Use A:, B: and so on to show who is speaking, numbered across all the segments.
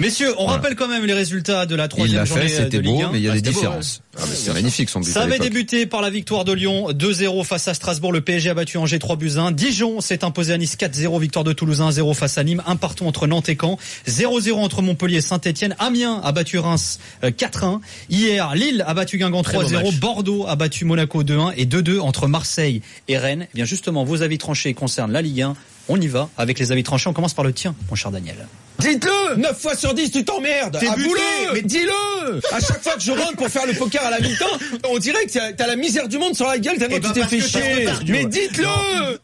A: Messieurs, on rappelle quand même les résultats de la troisième journée de Ligue 1.
B: C'était beau, mais il y a des différences. C'est magnifique son but.
A: Ça avait débuté par la victoire de Lyon 2-0 face à Strasbourg. Le PSG a battu Angers 3-1. Dijon s'est imposé à Nice 4-0. Victoire de Toulouse 1-0 face à Nîmes. 1-1 entre Nantes et Caen. 0-0 entre Montpellier et Saint-Etienne. Amiens a battu Reims 4-1. Hier, Lille a battu Guingamp 3-0. Bordeaux a battu Monaco 2-1 et 2-2 entre Marseille et Rennes. Eh bien justement, vos avis tranchés concernent la Ligue 1. On y va avec les avis tranchés. On commence par le tien, mon cher Daniel.
C: Dites-le 9 fois sur 10, tu t'emmerdes. Avoue-le. Mais dis-le. À chaque fois que je rentre pour faire le poker à la mi-temps, on dirait que t'as la misère du monde sur la gueule tellement tu t'es fait chier. Mais dites-le.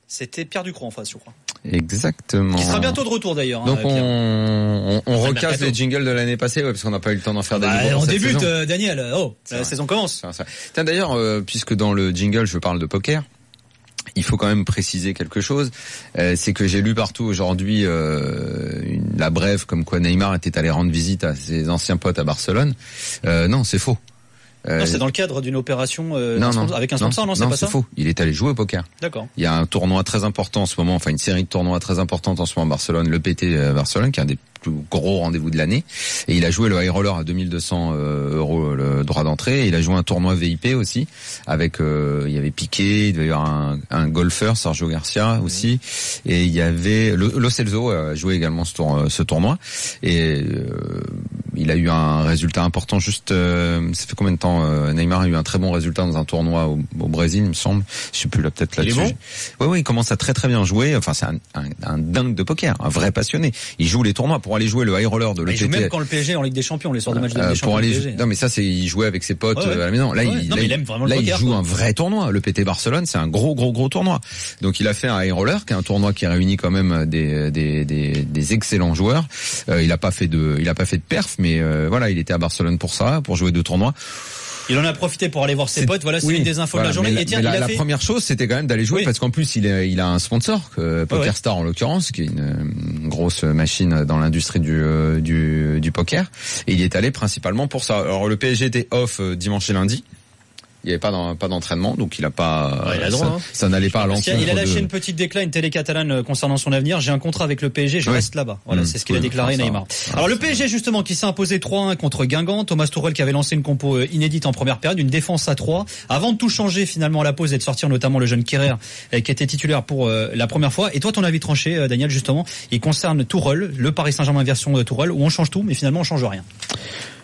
A: C'était Pierre Ducrot en face, je crois.
B: Exactement.
A: Qui sera bientôt de retour d'ailleurs.
B: Donc on recasse les jingles de l'année passée, parce qu'on n'a pas eu le temps d'en faire des nouveaux.
A: On débute, Daniel. La saison commence.
B: Tiens, d'ailleurs, puisque dans le jingle je parle de poker, il faut quand même préciser quelque chose. C'est que j'ai lu partout aujourd'hui la brève comme quoi Neymar était allé rendre visite à ses anciens potes à Barcelone. Non, c'est faux.
A: Non, c'est dans le cadre d'une opération avec un sponsor, non, c'est pas ça.
B: C'est faux. Il est allé jouer au poker.
A: D'accord.
B: Il y a un tournoi très important en ce moment, enfin une série de tournois très importante en ce moment à Barcelone, le PT Barcelone, qui est un des plus gros rendez-vous de l'année. Et il a joué le high roller à 2200 euros le droit d'entrée. Et il a joué un tournoi VIP aussi avec il y avait Piqué, il devait y avoir un golfeur, Sergio Garcia aussi, et il y avait Lo Celso a joué également ce tournoi. Et il a eu un résultat important. Juste, ça fait combien de temps Neymar a eu un très bon résultat dans un tournoi au Brésil, il me semble. Je sais plus là, peut-être là-dessus.
A: Il est bon.
B: Oui, il commence à très très bien jouer. Enfin, c'est un dingue de poker, un vrai passionné. Il joue les tournois pour aller jouer le high roller de l'EPT.
A: Il joue même quand le PSG est en Ligue des Champions, les soirs de match de Ligue des Champions.
B: Pour aller,
A: PSG.
B: non mais ça c'est il jouait avec ses potes à la maison. Là,
A: il aime vraiment le poker,
B: il joue un vrai tournoi. Le PT Barcelone, c'est un gros tournoi. Donc il a fait un high roller, qui est un tournoi qui réunit quand même des excellents joueurs. Il a pas fait de perf, mais voilà, il était à Barcelone pour ça, pour jouer 2 tournois.
A: Il en a profité pour aller voir ses potes. Voilà, c'est une des infos de la journée.
B: La première chose, c'était quand même d'aller jouer, parce qu'en plus, il a un sponsor, PokerStar en l'occurrence, qui est une grosse machine dans l'industrie du poker. Et il y est allé principalement pour ça. Alors le PSG était off dimanche et lundi. Il n'y avait pas d'entraînement, donc il a pas.
A: Il a droit,
B: ça n'allait pas à l'encontre.
A: Il a lâché une petite déclat, télé catalane concernant son avenir. J'ai un contrat avec le PSG, je reste là-bas. Voilà, c'est ce qu'il a déclaré Neymar. Alors le PSG justement qui s'est imposé 3-1 contre Guingamp. Thomas Tuchel qui avait lancé une compo inédite en première période, une défense à 3, avant de tout changer finalement à la pause et de sortir notamment le jeune Kerrer qui était titulaire pour la première fois. Et toi, ton avis tranché, Daniel, justement, il concerne Tuchel, le Paris Saint-Germain version de Tuchel, où on change tout, mais finalement on change rien.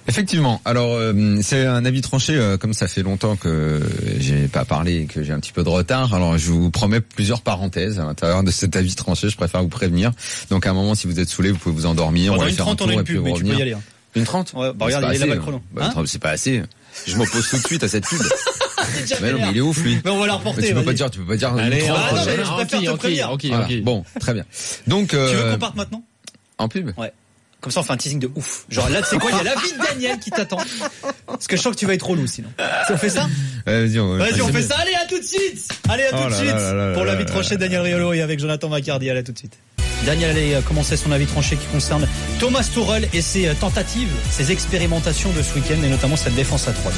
B: Effectivement. Alors c'est un avis tranché, comme ça fait longtemps que j'ai pas parlé et que j'ai un petit peu de retard. Alors je vous promets plusieurs parenthèses à l'intérieur de cet avis tranché, je préfère vous prévenir. Donc à un moment, si vous êtes saoulé, vous pouvez vous endormir, on va faire un tour et puis
A: revenir. Tu peux y aller.
B: Une 30 ?
A: Ouais, bah regarde, il est là-bas le chrono.
B: C'est pas assez. Je m'oppose tout de suite à cette pub. Mais non, mais il est ouf lui.
A: Mais on va la reporter.
B: Tu peux pas dire.
A: Allez, je préfère te prévenir.
B: Ok. Bon, très bien. Donc
A: tu veux qu'on parte maintenant ?
B: En pub ?
A: Ouais. Comme ça, on fait un teasing de ouf. Genre là, tu sais quoi, il y a la vie de Daniel qui t'attend. Parce que je sens que tu vas être relou sinon. Si on fait ça ?
B: Vas-y, on
A: fait ça. Allez, à tout de suite. Pour l'avis tranché de Daniel Riolo et avec Jonathan Maccardi. Allez, à tout de suite. Daniel allait commencer son avis tranché qui concerne Thomas Tuchel et ses tentatives, ses expérimentations de ce week-end et notamment cette défense à 3.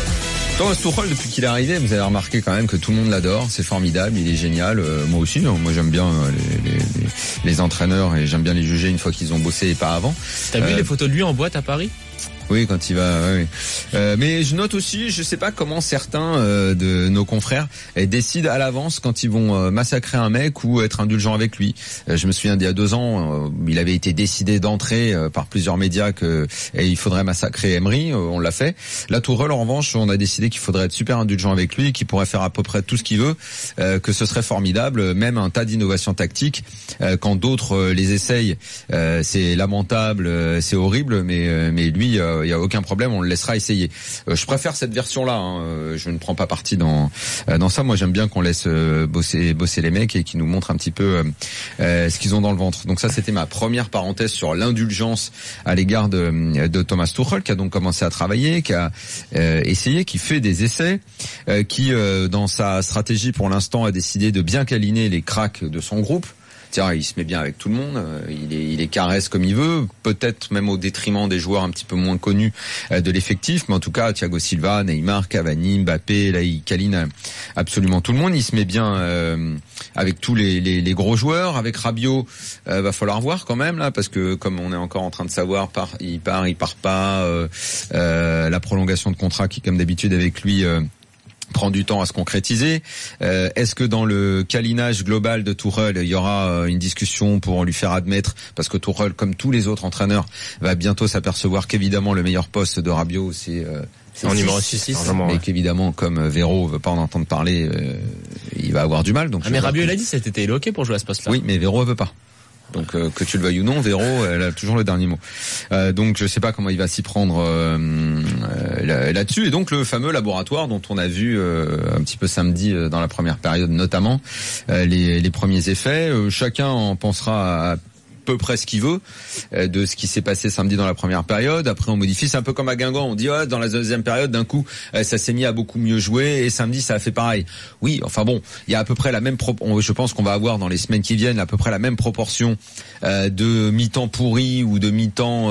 B: Thomas Tuchel, depuis qu'il est arrivé, vous avez remarqué quand même que tout le monde l'adore, c'est formidable, il est génial. Moi aussi, moi j'aime bien les entraîneurs et j'aime bien les juger une fois qu'ils ont bossé et pas avant.
C: T'as vu les photos de lui en boîte à Paris ?
B: Oui, quand il va. Oui. Mais je note aussi, je sais pas comment certains de nos confrères décident à l'avance quand ils vont massacrer un mec ou être indulgents avec lui. Je me souviens d'il y a 2 ans, il avait été décidé d'entrer par plusieurs médias que il faudrait massacrer Emery. On l'a fait. Là, Tuchel, en revanche, on a décidé qu'il faudrait être super indulgent avec lui, qu'il pourrait faire à peu près tout ce qu'il veut, que ce serait formidable, même un tas d'innovations tactiques. Quand d'autres les essayent, c'est lamentable, c'est horrible, mais lui. Il y a aucun problème, on le laissera essayer. Je préfère cette version-là. Je ne prends pas parti dans ça. Moi, j'aime bien qu'on laisse bosser les mecs et qu'ils nous montrent un petit peu ce qu'ils ont dans le ventre. Donc ça, c'était ma première parenthèse sur l'indulgence à l'égard de Thomas Tuchel, qui a donc commencé à travailler, qui a essayé, qui fait des essais, qui dans sa stratégie pour l'instant a décidé de bien câliner les cracks de son groupe. il se met bien avec tout le monde, il est caresse comme il veut, peut-être même au détriment des joueurs un petit peu moins connus de l'effectif, mais en tout cas Thiago Silva, Neymar, Cavani, Mbappé, là il câline absolument tout le monde, il se met bien avec tous les gros joueurs, avec Rabiot, va falloir voir quand même là, parce que comme on est encore en train de savoir, il part pas, la prolongation de contrat qui comme d'habitude avec lui prend du temps à se concrétiser. Est-ce que dans le câlinage global de Tuchel, il y aura une discussion pour lui faire admettre, parce que Tuchel, comme tous les autres entraîneurs, va bientôt s'apercevoir qu'évidemment le meilleur poste de Rabiot, c'est
D: en numéro 6,
B: mais qu'évidemment, comme Véro veut pas en entendre parler, il va avoir du mal. Donc
D: mais Rabiot, il a dit cet été, il est OK pour jouer à ce poste-là.
B: Oui, mais Véro veut pas. Donc que tu le veuilles ou non, Véro, elle a toujours le dernier mot. Donc je sais pas comment il va s'y prendre là-dessus. Et donc le fameux laboratoire dont on a vu un petit peu samedi dans la première période notamment les premiers effets. Chacun en pensera à peu près ce qu'il veut de ce qui s'est passé samedi dans la première période. Après on modifie, c'est un peu comme à Guingamp, on dit dans la deuxième période d'un coup ça s'est mis à beaucoup mieux jouer et samedi ça a fait pareil. Oui, enfin bon, il y a à peu près la même je pense qu'on va avoir dans les semaines qui viennent à peu près la même proportion de mi-temps pourri ou de mi-temps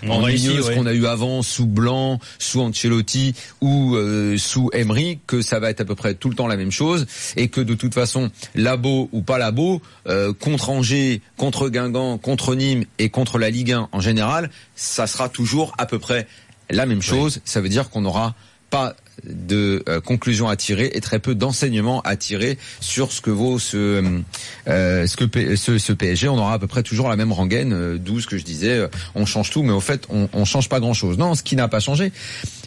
B: ennuyeuse qu'on a eu avant sous Blanc, sous Ancelotti ou sous Emery, que ça va être à peu près tout le temps la même chose et que de toute façon labo ou pas labo, contre Angers, contre Guingamp, contre Nîmes et contre la Ligue 1 en général, ça sera toujours à peu près la même chose. Oui. Ça veut dire qu'on n'aura pas de conclusion à tirer et très peu d'enseignements à tirer sur ce que vaut ce PSG. On aura à peu près toujours la même rengaine, d'où ce que je disais, on change tout, mais au fait, on change pas grand-chose. Non, ce qui n'a pas changé,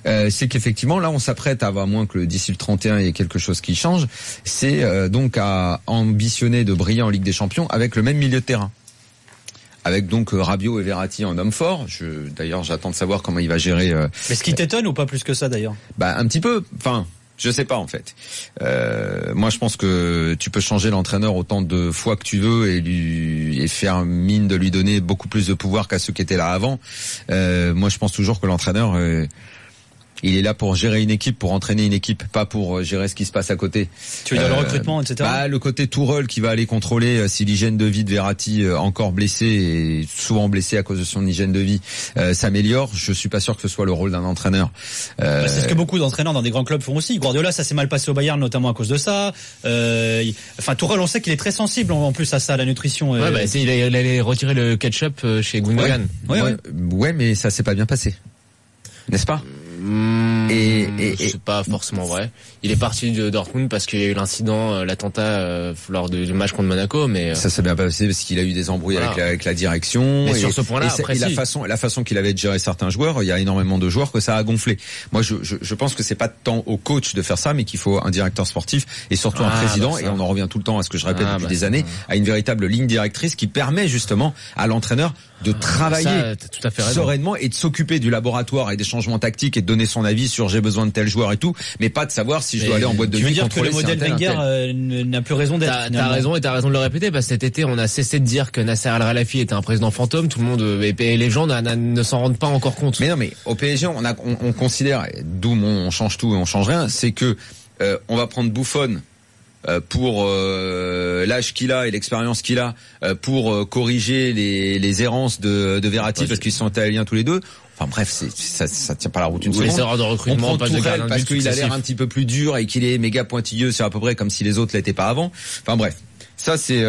B: c'est qu'effectivement, là, on s'apprête à avoir moins que d'ici le 31, il y a quelque chose qui change. C'est donc à ambitionner de briller en Ligue des Champions avec le même milieu de terrain. Avec donc Rabiot et Verratti en homme fort. D'ailleurs, j'attends de savoir comment il va gérer.
A: Mais ce qui t'étonne ou pas plus que ça d'ailleurs?
B: Un petit peu. Enfin, je sais pas en fait. Moi, je pense que tu peux changer l'entraîneur autant de fois que tu veux et faire mine de lui donner beaucoup plus de pouvoir qu'à ceux qui étaient là avant. Moi, je pense toujours que l'entraîneur. Il est là pour gérer une équipe, pour entraîner une équipe, pas pour gérer ce qui se passe à côté.
A: Tu veux dire le recrutement, etc.
B: Le côté Tourelle qui va aller contrôler si l'hygiène de vie de Verratti, encore blessé et souvent blessé à cause de son hygiène de vie, s'améliore. Je suis pas sûr que ce soit le rôle d'un entraîneur.
A: C'est ce que beaucoup d'entraîneurs dans des grands clubs font aussi. Guardiola, ça s'est mal passé au Bayern, notamment à cause de ça. Tourelle, on sait qu'il est très sensible en plus à ça, à la nutrition.
D: Il allait retirer le ketchup chez Gundogan.
B: Ouais, mais ça s'est pas bien passé, n'est-ce pas?
D: C'est pas forcément vrai. Il est parti de Dortmund parce qu'il y a eu l'incident, l'attentat lors du match contre Monaco, mais
B: ça s'est bien passé parce qu'il a eu des embrouilles avec la direction.
D: Mais sur ce point-là,
B: la façon qu'il avait de gérer certains joueurs, il y a énormément de joueurs que ça a gonflé. Moi, je pense que c'est pas tant au coach de faire ça, mais qu'il faut un directeur sportif et surtout un président. Et on en revient tout le temps à ce que je répète depuis des années, à une véritable ligne directrice qui permet justement à l'entraîneur de travailler
D: tout à fait
B: sereinement et de s'occuper du laboratoire et des changements tactiques et de donner son avis sur j'ai besoin de tel joueur et tout, mais pas de savoir si je dois aller en boîte de nuit contrôler.
A: Tu veux dire que le modèle Wenger n'a plus raison d'être.
D: T'as raison et t'as raison de le répéter parce que cet été on a cessé de dire que Nasser Al-Khelaifi était un président fantôme. Tout le monde et les gens ne s'en rendent pas encore compte.
B: Mais non, mais au PSG on considère, d'où on change tout et on change rien, c'est que on va prendre Buffon pour l'âge qu'il a et l'expérience qu'il a pour corriger les errances de Verratti parce qu'ils sont italiens tous les deux. Enfin bref, ça tient pas la route une seconde.
D: Les erreurs de recrutement,
B: on prend Tourelle parce qu'il a l'air un petit peu plus dur et qu'il est méga pointilleux, c'est à peu près comme si les autres l'étaient pas avant. Enfin bref, ça c'est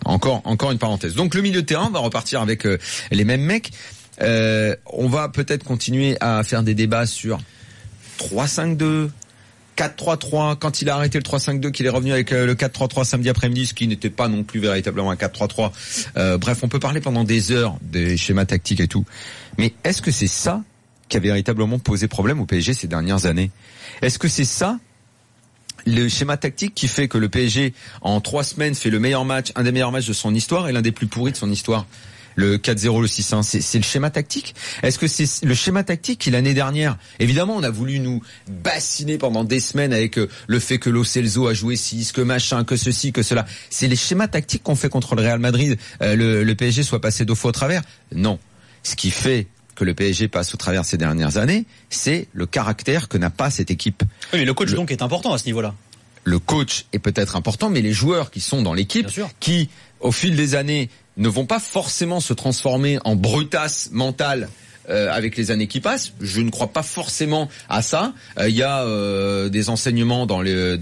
B: encore une parenthèse. Donc le milieu de terrain va repartir avec les mêmes mecs. On va peut-être continuer à faire des débats sur 3-5-2. 4-3-3, quand il a arrêté le 3-5-2, qu'il est revenu avec le 4-3-3 samedi après-midi, ce qui n'était pas non plus véritablement un 4-3-3. Bref, on peut parler pendant des heures des schémas tactiques et tout. Mais est-ce que c'est ça qui a véritablement posé problème au PSG ces dernières années? Est-ce que c'est ça le schéma tactique qui fait que le PSG, en 3 semaines, fait le meilleur match, un des meilleurs matchs de son histoire et l'un des plus pourris de son histoire? Le 4-0, le 6-1, c'est le schéma tactique? Est-ce que c'est le schéma tactique qui l'année dernière, évidemment on a voulu nous bassiner pendant des semaines avec le fait que Lo Celso a joué 6, que machin, que ceci, que cela. C'est les schémas tactiques qu'on fait contre le Real Madrid, le PSG soit passé 2 fois au travers? Non. Ce qui fait que le PSG passe au travers ces dernières années, c'est le caractère que n'a pas cette équipe.
A: Oui, mais le coach donc est important à ce niveau-là.
B: le coach est peut-être important, mais les joueurs qui sont dans l'équipe, qui, au fil des années, ne vont pas forcément se transformer en brutasse mentale avec les années qui passent. Je ne crois pas forcément à ça. Il y a des enseignements dans la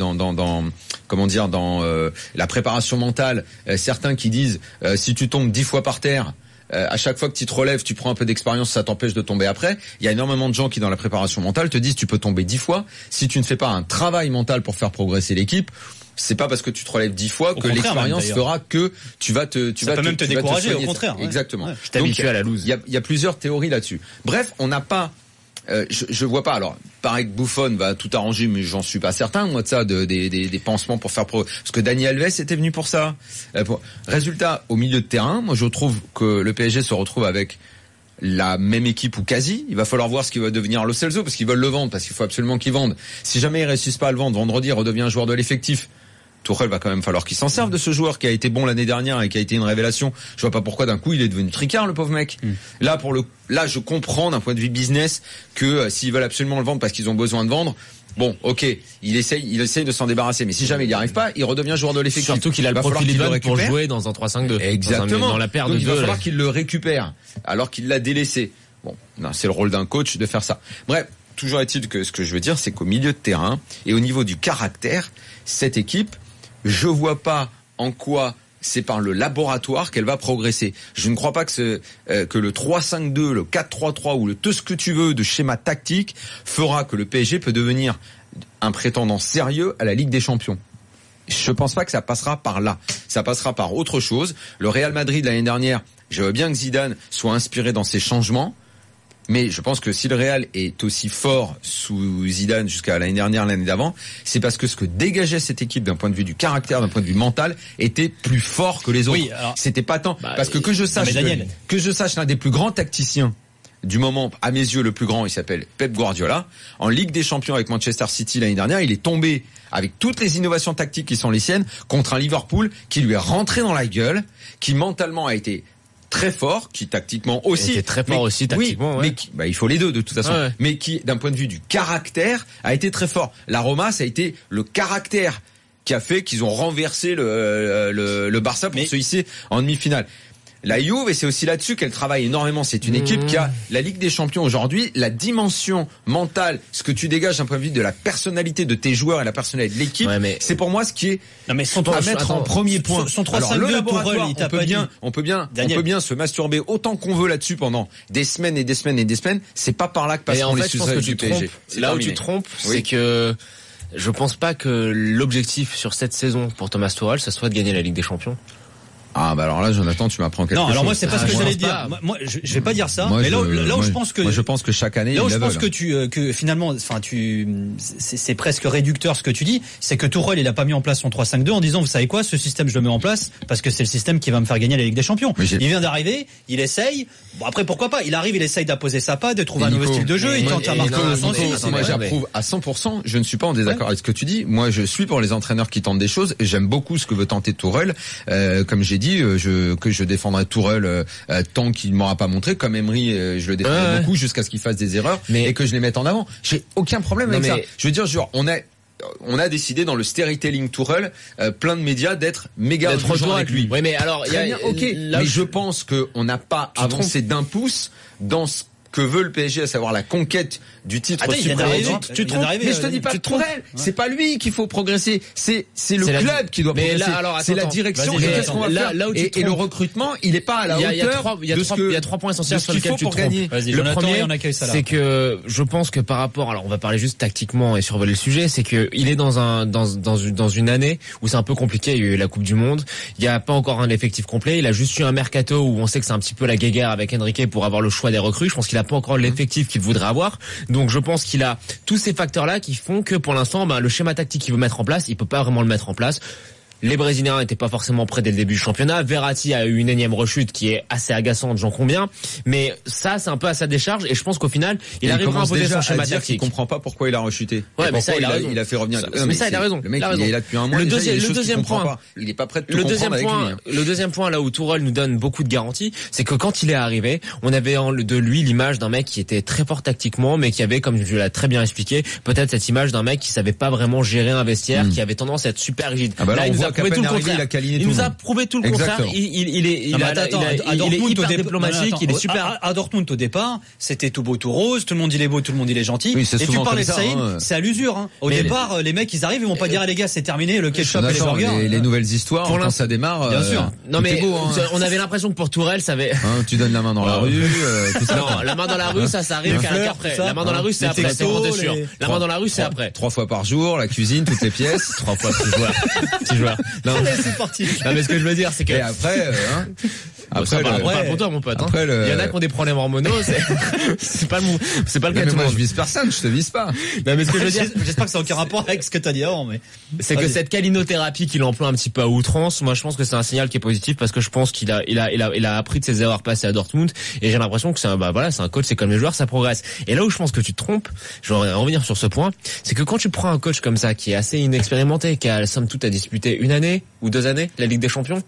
B: préparation mentale. Certains qui disent si tu tombes 10 fois par terre, à chaque fois que tu te relèves, tu prends un peu d'expérience, ça t'empêche de tomber après. Il y a énormément de gens qui, dans la préparation mentale, te disent tu peux tomber 10 fois. Si tu ne fais pas un travail mental pour faire progresser l'équipe, c'est pas parce que tu te relèves 10 fois que l'expérience fera que tu vas te
A: décourager, au contraire.
B: Exactement.
A: Ouais.
D: Je t'habitue à la loose.
B: Il y a plusieurs théories là-dessus. Bref, on n'a pas je vois pas. Alors, pareil que Buffon va tout arranger, mais j'en suis pas certain, moi, de ça, des pansements pour faire parce que Dani Alves était venu pour ça. Résultat, au milieu de terrain, moi, je trouve que le PSG se retrouve avec la même équipe ou quasi. Il va falloir voir ce qui va devenir Lo Celso, parce qu'ils veulent le vendre, parce qu'il faut absolument qu'ils vendent. Si jamais ils réussissent pas à le vendre, vendredi, il redevient un joueur de l'effectif. Tourelle va quand même falloir qu'il s'en serve de ce joueur qui a été bon l'année dernière et qui a été une révélation. Je vois pas pourquoi d'un coup il est devenu tricard, le pauvre mec. Là je comprends d'un point de vue business que s'ils veulent absolument le vendre parce qu'ils ont besoin de vendre, bon, ok, il essaye de s'en débarrasser, mais si jamais il n'y arrive pas, il redevient joueur de l'effectif.
D: Surtout qu'il a le profil idéal pour jouer dans un 3-5-2.
B: Exactement.
D: Dans la paire de
B: deux.
D: Il
B: va falloir qu'il le récupère alors qu'il l'a délaissé. Bon, non, c'est le rôle d'un coach de faire ça. Bref. Toujours est-il que ce que je veux dire, c'est qu'au milieu de terrain et au niveau du caractère, cette équipe, je vois pas en quoi c'est par le laboratoire qu'elle va progresser. Je ne crois pas que le 3-5-2, le 4-3-3 ou le tout ce que tu veux de schéma tactique fera que le PSG peut devenir un prétendant sérieux à la Ligue des Champions. Je pense pas que ça passera par là. Ça passera par autre chose. Le Real Madrid l'année dernière, je veux bien que Zidane soit inspiré dans ses changements. Mais je pense que si le Real est aussi fort sous Zidane jusqu'à l'année dernière, l'année d'avant, c'est parce que ce que dégageait cette équipe d'un point de vue du caractère, d'un point de vue mental, était plus fort que les autres.
A: Oui, alors,
B: c'était pas tant. Parce que je sache l'un des plus grands tacticiens du moment, à mes yeux, le plus grand, il s'appelle Pep Guardiola. En Ligue des Champions avec Manchester City l'année dernière, il est tombé avec toutes les innovations tactiques qui sont les siennes contre un Liverpool qui lui est rentré dans la gueule, qui mentalement a été très fort, qui tactiquement aussi
D: était très fort aussi tactiquement,
B: oui, mais il faut les deux de toute façon, mais qui d'un point de vue du caractère a été très fort. La Roma, ça a été le caractère qui a fait qu'ils ont renversé le Barça pour se hisser en demi-finale. La Juve, et c'est aussi là-dessus qu'elle travaille énormément, c'est une équipe qui a la Ligue des Champions aujourd'hui, la dimension mentale, ce que tu dégages d'un point de vue de la personnalité de tes joueurs et la personnalité de l'équipe, c'est pour moi ce qui est à mettre en premier point.
A: Son 3-5-2 Tourelle,
B: on peut bien se masturber autant qu'on veut là-dessus pendant des semaines et des semaines et des semaines, c'est pas par là que passent les succès du PSG.
D: Là où tu te trompes, c'est que je pense pas que l'objectif sur cette saison pour Thomas Tuchel, ça soit de gagner la Ligue des Champions.
B: Ah bah alors là Jonathan, tu m'apprends quelque chose.
A: Non, alors moi c'est pas ce que j'allais dire. Moi je vais pas dire ça, mais là où je pense que
B: je pense que chaque année
A: là où je pense que finalement c'est presque réducteur ce que tu dis, c'est que Tourelle il a pas mis en place son 3-5-2 en disant vous savez quoi, ce système je le mets en place parce que c'est le système qui va me faire gagner la Ligue des Champions. Il vient d'arriver, il essaye. Bon après pourquoi pas, il arrive, il essaye d'apposer sa patte, de trouver un nouveau style de jeu, il tente à marquer le sens.
B: Moi j'approuve à 100%, je ne suis pas en désaccord avec ce que tu dis. Moi je suis pour les entraîneurs qui tentent des choses et j'aime beaucoup ce que veut tenter Tourelle. Comme j'ai dit, que je défendrai Tourelle tant qu'il m'aura pas montré, comme Emery, je le défendrai beaucoup jusqu'à ce qu'il fasse des erreurs et que je les mette en avant. J'ai aucun problème avec ça. Je veux dire, on a décidé dans le storytelling Tourelle, plein de médias d'être méga indulgents avec lui.
D: Oui, mais alors,
B: mais je pense qu'on n'a pas avancé d'un pouce dans ce que veut le PSG, à savoir la conquête du titre suprême. Tu te trompes, mais je te dis pas Tourelle, c'est pas lui qu'il faut progresser, c'est le club qui doit progresser. C'est la direction et qu'est-ce qu'on va faire. Et le recrutement, il est pas à la hauteur
D: il y a 3 points essentiels sur lesquels tu te trompes. Le premier, c'est que je pense que par rapport, alors on va parler juste tactiquement et survoler le sujet, c'est que il est dans une année où c'est un peu compliqué, il y a eu la Coupe du Monde, il y a pas encore un effectif complet, il a juste eu un mercato où on sait que c'est un petit peu la guéguerre avec Enrique pour avoir le choix des recrues. Je pense qu'il a pas encore l'effectif qu'il voudrait avoir. Donc je pense qu'il a tous ces facteurs-là qui font que pour l'instant, le schéma tactique qu'il veut mettre en place, il peut pas vraiment le mettre en place. Les Brésiliens n'étaient pas forcément prêts dès le début du championnat. Verratti a eu une énième rechute qui est assez agaçante, j'en conviens. Mais ça, c'est un peu à sa décharge. Et je pense qu'au final, il arrivera à imposer son schéma tactique.
B: Il comprend pas pourquoi il a rechuté.
D: Ouais, mais ça, il a raison.
B: Il a fait revenir.
D: Mais ça, il a raison.
B: Le mec, il est là depuis un mois.
D: Le deuxième point.
B: Il est pas prêt de tout comprendre avec lui.
D: Le deuxième point, là où Tourelle nous donne beaucoup de garanties, c'est que quand il est arrivé, on avait de lui l'image d'un mec qui était très fort tactiquement, mais qui avait, comme je l'ai très bien expliqué, peut-être cette image d'un mec qui savait pas vraiment gérer un vestiaire, qui avait tendance à être super rigide.
B: Là, il nous a prouvé tout le contraire.
D: Il nous a prouvé tout le contraire. Il est hyper diplomatique, il est super.
A: À Dortmund, au départ, c'était tout beau, tout rose, tout le monde il est beau, tout le monde il est gentil.
B: Oui,
A: et tu parlais de Saïm, c'est à l'usure. Au départ, les mecs, ils arrivent, ils vont pas dire, les gars, c'est terminé, le ketchup et les burgers.
B: Les nouvelles histoires, quand ça démarre.
A: Bien sûr.
D: Non, mais on avait l'impression que pour Tourelle, ça avait.
B: Tu donnes la main dans la rue.
D: Non, la main dans la rue, ça arrive qu'après. La main dans la rue, c'est après, c'est quand t'es sûr. La main dans la rue, c'est après.
B: 3 fois par jour, la cuisine, toutes les pièces.
D: 3 fois, petit joueur. Non,
A: c'est parti.
D: Non, mais ce que je veux dire, c'est que.
B: Et après,
D: après, pour toi, mon pote. Il y en a qui ont des problèmes hormonaux. C'est pas le cas de tout le monde.
B: Je vise personne, je te vise pas.
A: Non, mais ce que je veux dire, j'espère que ça n'a aucun rapport avec ce que t'as dit avant, mais.
D: C'est que cette calinothérapie qu'il emploie un petit peu à outrance, moi, je pense que c'est un signal qui est positif parce que je pense qu'il a appris de ses erreurs passées à Dortmund et j'ai l'impression que c'est un coach, c'est comme les joueurs, ça progresse. Et là où je pense que tu te trompes, je vais revenir sur ce point, c'est que quand tu prends un coach comme ça qui est assez inexpérimenté, qui a somme toute à disputer 1 année ou 2 années la Ligue des Champions,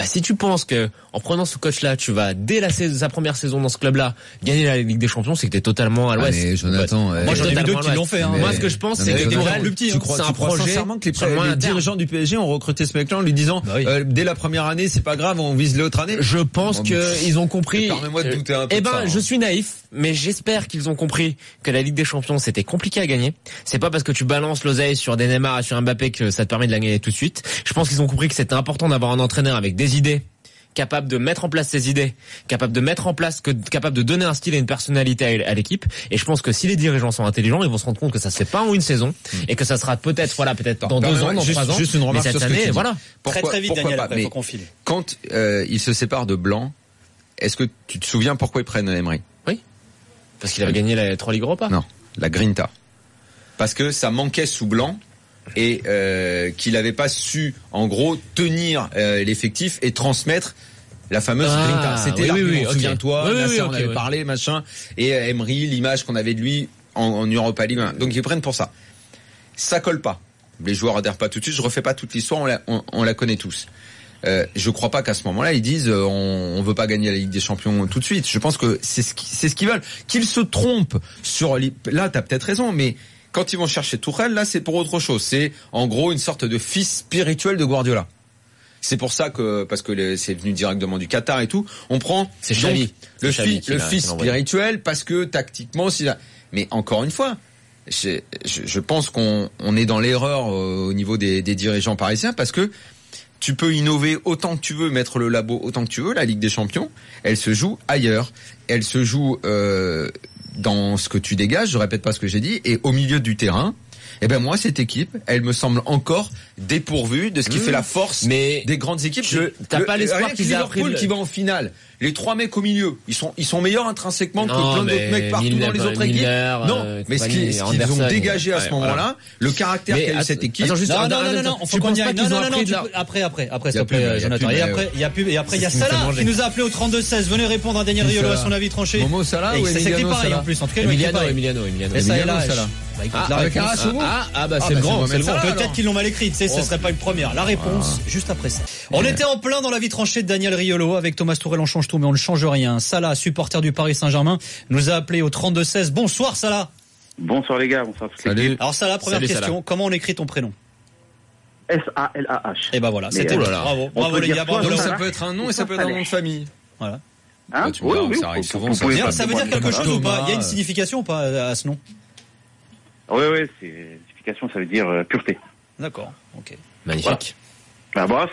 D: si tu penses que en prenant ce coach-là, tu vas dès sa première saison dans ce club-là gagner la Ligue des Champions, c'est que t'es totalement à l'ouest.
B: Mais Jonathan,
A: moi j'en ai vu d'autres qui l'ont fait.
D: Moi ce que je pense, c'est que Tourelle,
B: tu crois sincèrement que les dirigeants du PSG ont recruté ce mec-là en lui disant dès la première année, c'est pas grave, on vise l'autre année.
D: Je pense qu'ils ont compris.
B: Permets-moi de douter un peu.
D: Je suis naïf, mais j'espère qu'ils ont compris que la Ligue des Champions c'était compliqué à gagner. C'est pas parce que tu balances l'oseille sur des Neymar et sur Mbappé que ça te permet de la gagner tout de suite. Je pense qu'ils ont compris que c'était important d'avoir un entraîneur avec des idées, capable de mettre en place ses idées, capable de donner un style et une personnalité à l'équipe. Et je pense que si les dirigeants sont intelligents, ils vont se rendre compte que ça se fait pas en une saison et que ça sera peut-être dans 2 ans, dans 3 ans.
B: Juste une remarque sur cette année,
D: voilà.
A: Très vite, Daniel, après, faut qu'on file.
B: Quand ils se séparent de Blanc, est-ce que tu te souviens pourquoi ils prennent Emery?
D: Oui. Parce qu'il avait gagné les 3 Ligues Europa.
B: Non, la Grinta. Parce que ça manquait sous Blanc. Et qu'il n'avait pas su, en gros, tenir l'effectif et transmettre la fameuse Grinta. C'était l'argument, souviens-toi, on avait parlé, machin, et Emery, l'image qu'on avait de lui en Europa League. Donc ils prennent pour ça. Ça colle pas. Les joueurs adhèrent pas tout de suite. Je refais pas toute l'histoire, on la connaît tous. Je crois pas qu'à ce moment-là ils disent on veut pas gagner la Ligue des Champions tout de suite. Je pense que c'est ce qu'ils veulent. Qu'ils se trompent là, t'as peut-être raison, mais quand ils vont chercher Tourelle, là, c'est pour autre chose. C'est, en gros, une sorte de fils spirituel de Guardiola. C'est pour ça que, parce que c'est venu directement du Qatar et tout, on prend le fils spirituel parce que tactiquement, mais encore une fois, je pense qu'on est dans l'erreur au niveau des dirigeants parisiens parce que tu peux innover autant que tu veux, mettre le labo autant que tu veux. La Ligue des Champions, elle se joue ailleurs. Elle se joue dans ce que tu dégages, je répète pas ce que j'ai dit, et au milieu du terrain, moi, cette équipe, elle me semble encore dépourvue de ce qui fait la force des grandes équipes.
D: T'as pas l'espoir qu'ils aient
B: Liverpool qui va en finale. Les 3 mecs au milieu, ils sont meilleurs intrinsèquement que plein d'autres mecs partout dans les autres équipes. Non, mais ce qu'ils ont dégagé à ce moment-là, le caractère qu'a eu cette équipe.
A: Non, faut qu'on y aille. Non, après, s'il te plaît, Jonathan. Et après, il y a Salah qui nous a appelé au 32-16. Venez répondre à Daniel Riolo à son avis tranché.
B: Momo Salah ou
A: Emiliano Salah? C'est pareil en plus. En tout cas,
D: Emiliano.
A: Et ça est là.
D: C'est le grand.
A: Peut-être qu'ils l'ont mal écrit, ce serait pas une première. La réponse, juste après ça. On était en plein dans la vie tranchée de Daniel Riolo avec Thomas Tourelle, on change tout, mais on ne change rien. Salah, supporter du Paris Saint-Germain, nous a appelé au 32-16. Bonsoir Salah.
E: Bonsoir les gars, bonsoir.
B: Salut.
A: Alors Salah, première question, comment on écrit ton prénom?
E: S-A-L-A-H.
A: Et ben voilà, c'était bravo les gars, bravo.
B: Ça peut être un nom et ça peut être un nom de famille.
A: Voilà.
E: Oui,
B: ça arrive souvent.
A: Ça veut dire quelque chose ou pas? Il y a une signification ou pas à ce nom?
E: Oui, signification, ça veut dire pureté.
A: D'accord, ok.
D: Magnifique.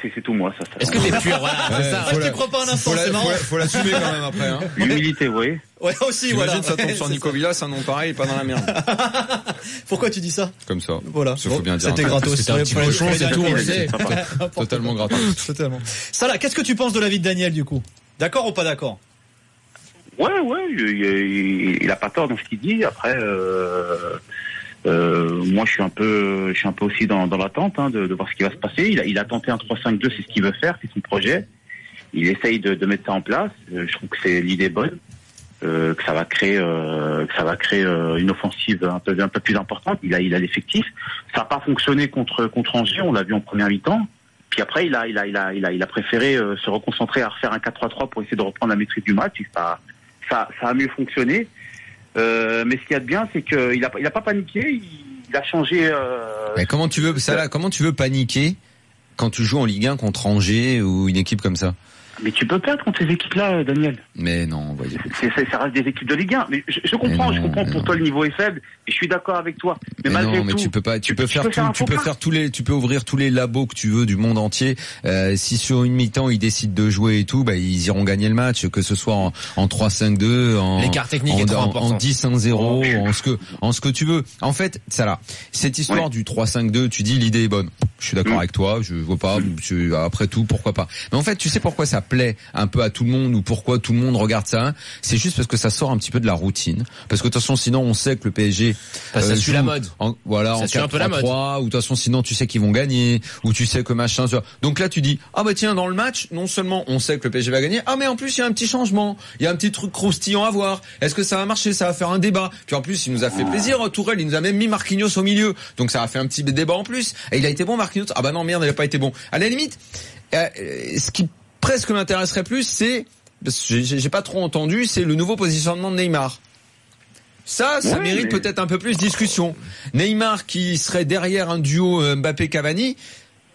E: C'est tout moi, ça.
D: Est-ce que t'es pur?
A: Je te crois pas un instant, c'est marrant.
B: Faut l'assumer quand même après, hein.
E: L'humilité, oui.
A: Ouais, aussi, voilà.
B: J'imagine ça tombe sur Nico Villas, un nom pareil, pas dans la merde.
A: Pourquoi tu dis ça?
B: Comme ça.
A: Voilà.
B: Faut bien dire.
A: C'était gratos.
D: C'était un petit cochon, c'est tout, on le sait.
B: Totalement gratos.
A: Totalement. Salah, qu'est-ce que tu penses de la vie de Daniel, du coup? D'accord ou pas d'accord?
E: Ouais, il a pas tort dans ce qu'il dit. Après, Moi, je suis un peu aussi dans l'attente de voir ce qui va se passer. Il a tenté un 3-5-2, c'est ce qu'il veut faire, c'est son projet. Il essaye de mettre ça en place. Je trouve que c'est l'idée bonne, que ça va créer une offensive un peu plus importante. Il a l'effectif. Ça n'a pas fonctionné contre Angers, on l'a vu en première mi-temps. Puis après, il a préféré se reconcentrer à refaire un 4-3-3 pour essayer de reprendre la maîtrise du match. Et ça a mieux fonctionné. Mais ce qu'il y a de bien, c'est qu'il a pas paniqué. Il a changé.
B: Mais comment tu veux paniquer quand tu joues en Ligue 1 contre Angers ou une équipe comme ça?
E: Mais tu peux perdre contre ces équipes-là, Daniel.
B: Mais non, voyez.
E: Ça reste des équipes de Ligue 1. Mais je comprends, pour toi le niveau est faible, et je suis d'accord avec toi. Mais malgré tout,
B: tu peux pas, tu peux ouvrir tous les labos que tu veux du monde entier. Si sur une mi-temps ils décident de jouer et tout, ils iront gagner le match, que ce soit en 3-5-2,
D: l'écart technique est trop important.
B: En 10-1-0, en ce que tu veux. En fait, ça là, cette histoire du 3-5-2, tu dis l'idée est bonne. Je suis d'accord avec toi, je vois pas, après tout, pourquoi pas. Mais en fait, tu sais pourquoi ça plaît un peu à tout le monde ou pourquoi tout le monde regarde ça, c'est juste parce que ça sort un petit peu de la routine. Parce que de toute façon, sinon, on sait que le PSG
D: ça suit la mode.
B: En 4-3-3, ou de toute façon, sinon, tu sais qu'ils vont gagner, ou tu sais que machin. Donc là, tu dis, tiens, dans le match, non seulement on sait que le PSG va gagner, mais en plus, il y a un petit changement, il y a un petit truc croustillant à voir. Est-ce que ça va marcher? Ça va faire un débat. Puis en plus, il nous a fait plaisir, Tourelle, il nous a même mis Marquinhos au milieu. Donc ça a fait un petit débat en plus. Et il a été bon, Marquinhos? Non, merde, il a pas été bon. À la limite, ce qui presque m'intéresserait plus, c'est, j'ai pas trop entendu, c'est le nouveau positionnement de Neymar. Ça mérite peut-être un peu plus de discussion. Neymar qui serait derrière un duo Mbappé-Cavani,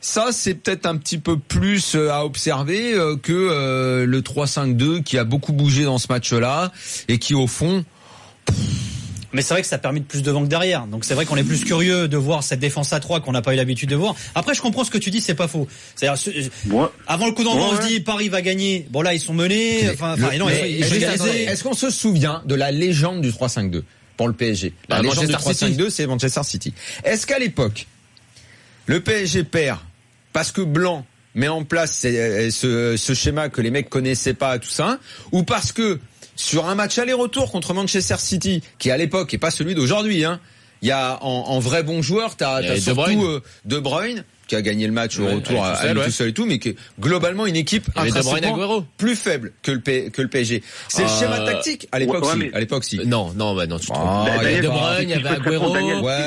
B: ça c'est peut-être un petit peu plus à observer que le 3-5-2 qui a beaucoup bougé dans ce match-là et qui au fond...
A: Mais c'est vrai que ça a permis de plus devant que derrière. Donc c'est vrai qu'on est plus curieux de voir cette défense à 3 qu'on n'a pas eu l'habitude de voir. Après, je comprends ce que tu dis, c'est pas faux. C'est-à-dire, avant le coup d'envoi, on se dit Paris va gagner. Bon là, ils sont menés.
B: Est-ce qu'on se souvient de la légende du 3-5-2 pour le PSG? La légende du 3-5-2, c'est Manchester City. Est-ce qu'à l'époque, le PSG perd parce que Blanc met en place ce schéma que les mecs connaissaient pas, tout ça, ou parce que sur un match aller-retour contre Manchester City, qui à l'époque est pas celui d'aujourd'hui, il y a en vrai bon joueur, t'as surtout De Bruyne qui a gagné le match au retour tout seul et tout, mais qui est globalement une équipe intrinsèquement plus faible que le PSG. C'est le schéma tactique à l'époque à l'époque si.
D: Non, tu te trompes. Il y avait De Bruyne, il y avait Agüero,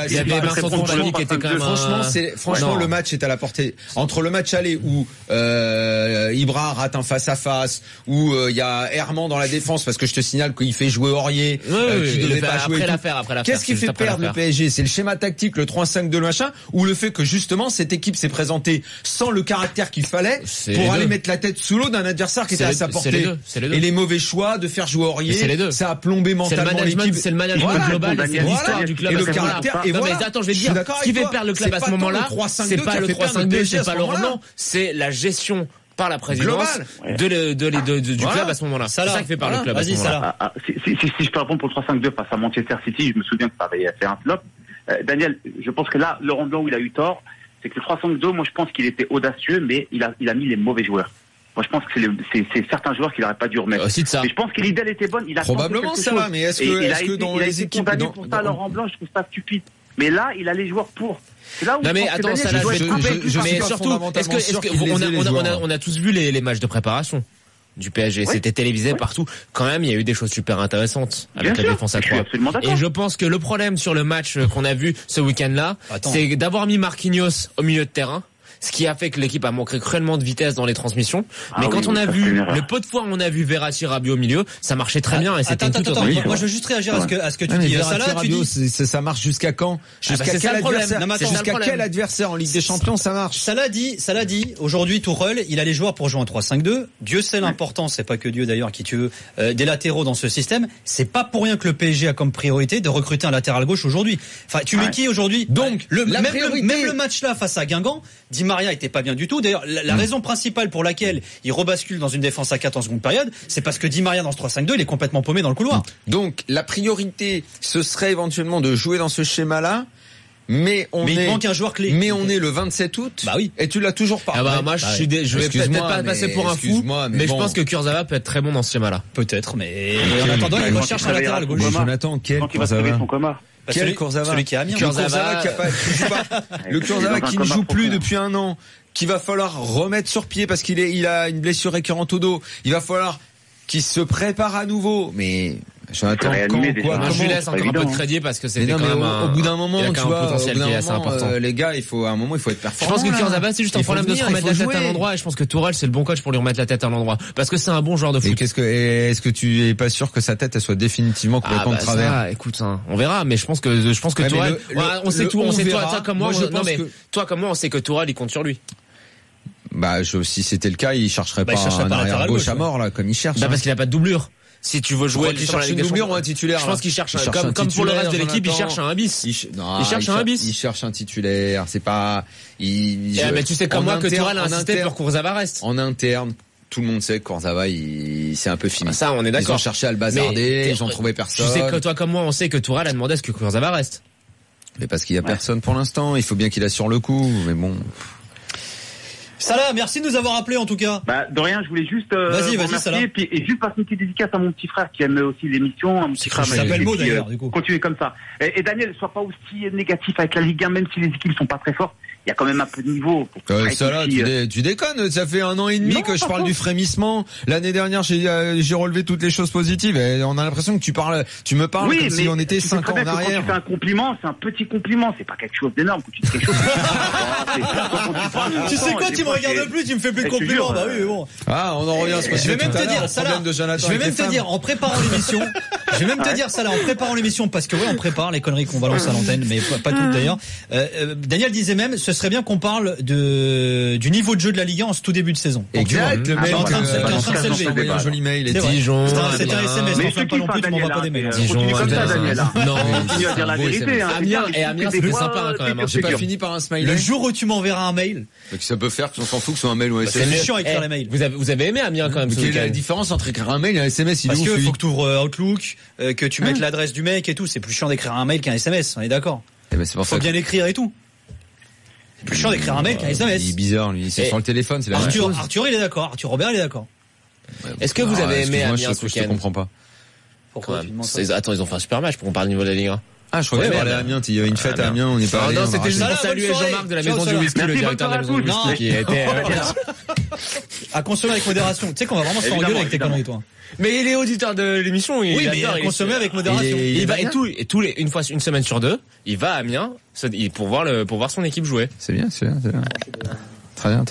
D: il y avait Vincent Kompany qui était quand même
B: franchement le match est à la portée. Entre le match aller où Ibra rate un face à face, où il y a Herman dans la défense parce que je te signale qu'il fait jouer Aurier, qui devait pas jouer.
D: Après l'affaire.
B: Qu'est-ce qui fait perdre le PSG? C'est le schéma tactique, le 3-5-2 le machin, ou le fait que justement cette équipe s'est présentée sans le caractère qu'il fallait pour aller mettre la tête sous l'eau d'un adversaire qui était à sa portée. Et les mauvais choix de faire jouer Aurier, ça a plombé mentalement l'équipe.
D: C'est le management global, c'est l'histoire du club.
B: Et le caractère. Et voilà.
D: Mais attends, je vais te dire, ce qui fait perdre le club à ce moment-là, c'est pas le 3-5-2, c'est pas Laurent Blanc, c'est la gestion par la présidence du club à ce moment-là. C'est ça qui fait perdre le club à ce moment-là.
E: Si je peux répondre pour le 3-5-2 face à Manchester City, je me souviens que ça avait fait un flop. Daniel, je pense que là, Laurent Blanc, où il a eu tort, c'est que le 3-5-2, moi je pense qu'il était audacieux, mais il a mis les mauvais joueurs. Moi je pense que c'est certains joueurs qu'il n'aurait pas dû remettre. Mais je pense que l'idée était bonne. Il a
B: probablement ça va, mais est-ce que dans les équipes
E: pour ça, Laurent Blanc, je trouve ça stupide. Mais là, il a les joueurs pour.
D: C'est là où mais attends, ça mais surtout, on a tous vu les matchs de préparation du PSG, c'était télévisé partout. Quand même, il y a eu des choses super intéressantes avec la défense à 3. Et je pense que le problème sur le match qu'on a vu ce week-end-là, c'est d'avoir mis Marquinhos au milieu de terrain. Ce qui a fait que l'équipe a manqué cruellement de vitesse dans les transmissions. Mais quand on a vu le peu de fois où on a vu Verratti, Rabiot au milieu, ça marchait très bien et c'était une toute autre équipe.
A: Moi, je veux juste réagir à ce que tu dis.
B: Ça marche jusqu'à quand? Jusqu'à quel adversaire en Ligue des Champions ça marche?
A: Ça l'a dit. Aujourd'hui, Tourelle, il a les joueurs pour jouer en 3-5-2. Dieu sait l'important, c'est pas que Dieu d'ailleurs qui tu veux, des latéraux dans ce système. C'est pas pour rien que le PSG a comme priorité de recruter un latéral gauche aujourd'hui. Enfin, tu mets qui aujourd'hui? Donc, même le match là face à Guingamp, Di Maria était pas bien du tout. D'ailleurs, la raison principale pour laquelle il rebascule dans une défense à 4 en seconde période, c'est parce que Di Maria dans ce 3-5-2, il est complètement paumé dans le couloir.
B: Donc, la priorité, ce serait éventuellement de jouer dans ce schéma-là. Mais
A: il manque un joueur clé.
B: Mais on est le 27 août.
A: Bah oui.
B: Et tu l'as toujours pas.
D: Moi, je vais peut-être pas passer pour un fou, mais je pense que Kurzawa peut être très bon dans ce schéma-là.
A: Peut-être, mais en attendant, il recherche un latéral gauche.
B: Jonathan, quel Kurzawa? Quel Kurzawa?
A: Celui qui est Amiens.
B: Kurzawa qui joue pas. Le Kurzawa qui ne joue plus depuis un an, qu'il va falloir remettre sur pied parce il a une blessure récurrente au dos. Il va falloir qu'il se prépare à nouveau. Mais Jonathan,
D: je lui laisse encore un peu de crédit parce que c'est quand même
B: au bout d'un moment, tu vois,
D: potentiel qui est assez important.
B: Les gars, il faut être performant.
D: Je pense que Kurzawa, c'est juste un problème de se remettre la tête à l'endroit, et je pense que Tourelle, c'est le bon coach pour lui remettre la tête à l'endroit. Parce que c'est un bon joueur de foot.
B: Est-ce que tu es pas sûr que sa tête, elle soit définitivement complètement de travers?
D: Ça, écoute, on verra, mais je pense que Tourelle, on sait tout, toi comme moi, toi comme moi, on sait que Tourelle, il compte sur lui.
B: Si c'était le cas, il chercherait pas un arrière gauche à mort, là, comme il cherche.
D: Parce qu'il a pas de doublure. Si tu veux jouer,
B: il cherche une doublure ou un titulaire.
D: Je pense qu'il cherche comme pour le reste de l'équipe, il cherche un bis. Il cherche un bis.
B: Il cherche un titulaire. C'est pas.
D: Mais tu sais comme moi que Tourelle a insisté pour que Kurzawa reste.
B: En interne, tout le monde sait que Kurzawa, c'est un peu fini.
D: Ça, on est d'accord.
B: Ils ont cherché à le bazarder, ils ont trouvé personne.
D: Tu sais que toi comme moi, on sait que Tourelle a demandé à ce que Kurzawa reste.
B: Mais parce qu'il y a personne pour l'instant. Il faut bien qu'il assure le coup. Mais bon.
A: Salah, merci de nous avoir appelés en tout cas.
E: De rien, je voulais juste
A: vas-y Salah.
E: Et juste passer une petite dédicace à mon petit frère qui aime aussi l'émission. Mon petit frère
A: s'appelle Maud d'ailleurs, du coup.
E: Continuez comme ça. Et Daniel, sois pas aussi négatif avec la Ligue 1, même si les équipes sont pas très fortes. Il y a quand même un peu de niveau.
B: Salah, tu déconnes. Ça fait 1 an et demi que je parle du frémissement. L'année dernière, j'ai relevé toutes les choses positives. Et on a l'impression que tu me parles comme si on était 5 ans en arrière.
E: Quand tu fais un compliment, c'est un petit compliment. C'est pas quelque chose d'énorme. Quand tu dis quelque chose.
A: Tu sais quoi, tu me regardes plus, tu me fais plus de compliments. Bah oui, mais bon.
B: On en revient à ce que
A: je vais même te dire, Salah. Je vais même te dire, en préparant l'émission. Je vais même te dire, Salah, en préparant l'émission, parce que on prépare les conneries qu'on balance à l'antenne, mais pas toutes d'ailleurs. Daniel disait même, ce serait bien qu'on parle du niveau de jeu de la Ligue 1 en ce tout début de saison.
B: Exact. Le mail
A: en train de s'élever.
B: Un joli mail.
A: C'est
B: Dijon.
A: C'est un SMS.
E: Mais
A: pas non plus, tu m'envoies pas des mails.
E: Dijon. Comme ça, Daniel.
D: Non.
E: Continue à dire la vérité.
D: Amiens, c'est plus sympa quand même.
B: J'ai pas fini par un smiley.
A: Le jour où tu m'enverras un mail.
B: Ça peut faire qu'on s'en fout que ce soit un mail ou un SMS.
A: C'est chiant à écrire les mails.
D: Vous avez aimé Amiens quand même.
B: Quelle est la différence entre écrire un mail et un SMS?
A: Parce que faut que tu ouvres Outlook, que tu mettes l'adresse du mec et tout. C'est plus chiant d'écrire un mail qu'un SMS. On est d'accord. Faut bien l'écrire et tout. C'est plus chiant d'écrire un mail qu'un SMS.
B: Il est bizarre, lui. C'est sur le téléphone, c'est la même chose.
A: Arthur, il est d'accord. Arthur Robert, il est d'accord.
D: Est-ce que vous avez aimé Amiens ce week-end?
B: Je te comprends pas.
A: Pourquoi?
D: Attends, ils ont fait un super match pour qu'on parle du niveau de la Ligue 1.
B: Je crois qu'on parlait à Amiens. Il y a une fête à Amiens, on n'est pas allé.
D: Non, c'était juste pour saluer Jean-Marc de la Maison du Whisky, le directeur de la Maison du Whisky qui était
A: à consommer avec modération. Tu sais qu'on va vraiment se faire engueuler avec tes conneries, toi.
D: Mais il est auditeur de l'émission.
A: Oui, mais à consommer avec modération.
D: Il va une semaine sur 2, il va à Amiens pour voir son équipe jouer.
B: C'est bien. Très bien.